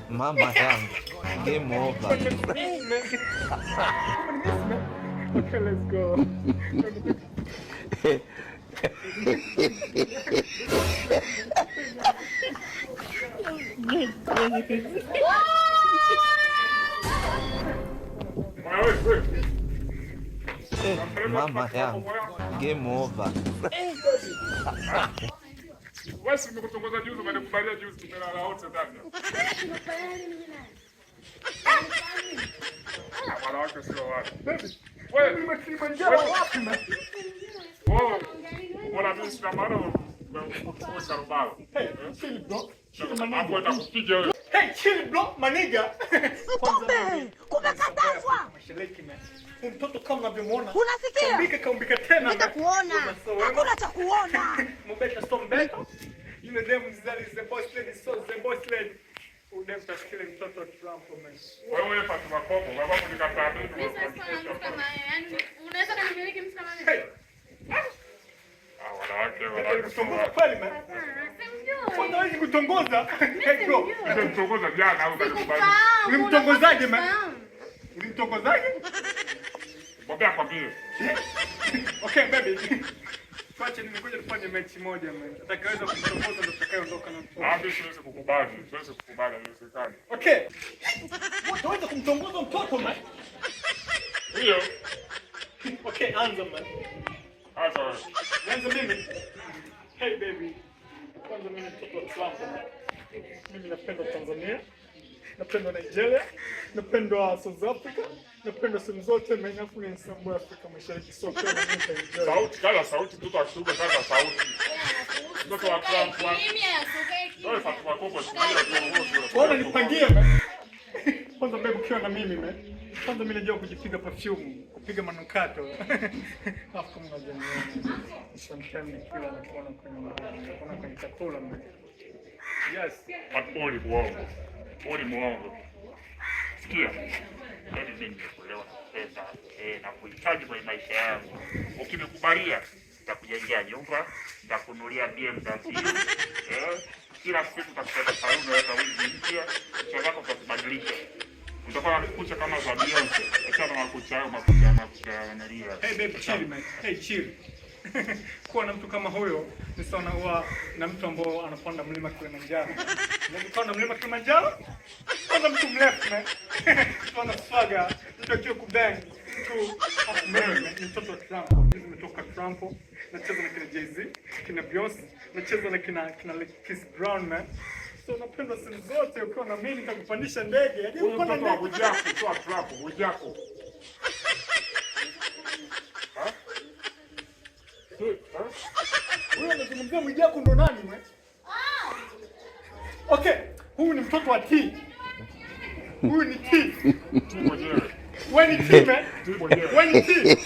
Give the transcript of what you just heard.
Mama yangu, game over. Okay, let's go. Mama yangu, game over. Wewe si nimekutongoza juzi, umenikubalia juzi, tumelala wote ndani. Wanawake sio watu. Wewe Kilimanjaro wapi man? Oh, wala mimi sina maana kukosa rubao. Hey, chill bro. Hapo atakupiga wewe. Hey, chill bro, maniga. Kumekatazwa. Mashaliki man. Mtoto kama unavyomuona. Unasikia? Kaumbika tena. Nitakuona. Hakuna cha kuona. Mbeka stombeka. Yule demu mzali the boss lady, so the boss lady. Udem tasikile mtoto Trump man. Wewe Fatuma Koko, baba kunikataa mimi. Mimi sasa kama yani unaweza kunimiliki mtu kama mimi. Wanawake kutongoza kweli man. Kwanza wewe kutongoza. Hey bro, ulimtongoza jana au kakubali? Ulimtongozaje man? Ulimtongozaje? Mbona kwambie? Okay baby. Tuache nimekuja tufanye mechi moja man. Atakayeweza kutongoza ndo atakayeondoka na mtoto. Ah, mimi siwezi kukubali. Siwezi kukubali haiwezekani. Okay. Utaweza kumtongoza mtoto man? Ndio. Okay, anza man. Anza mimi. Hey baby. Kwanza mimi mtoto wa Trump. Mimi napenda Tanzania. Napenda Nigeria. Napenda South Africa. Napenda sehemu zote menafu ni South Africa Mashariki sote na mimi. Sauti kala sauti mtoto akishuka sasa sauti. Mtoto wa Trump. Mimi asogeki. Wewe Fatuma Koko sikia viongozi. Bwana nipangie. Kwanza baby ukiwa na mimi man. Kwanza mimi najua kujipiga perfume, kupiga manukato. Alafu kama unajua sometimes kila nakuona kwenye chakula man. Yes. Pole muongo. Pole muongo. Sikia. Yaani mimi nimekuelewa pesa na kuhitaji kwa maisha yangu. Ukinikubalia nitakujengea nyumba, nitakununulia BMW. Kila siku tutakupata saluni na wiki mpya, kisha zako tutabadilisha. Utakuwa kucha kama za Beyonce. Acha na makucha wanalia. Hey baby chill man. Hey chill. Kuwa na mtu kama huyo ni sawa huwa na mtu ambaye anapanda mlima Kilimanjaro. Unapanda mlima Kilimanjaro? Kwanza mtu mrefu man. Tuna swaga, tutakiwa kubang. Mtoto wa Trump. Mimi nimetoka Trump. Nacheza na kina Jay-Z, kina Beyonce, nacheza na kina Chris Brown man. So napenda sehemu zote ukiwa na mimi nitakupandisha ndege. Yaani uko na ndege Bujako, toa Trump, Bujako. Wewe unazungumzia Bujako ndo nani wewe? Okay, huyu ni mtoto wa T. Huyu ni T. Wewe ni T man. Wewe ni T.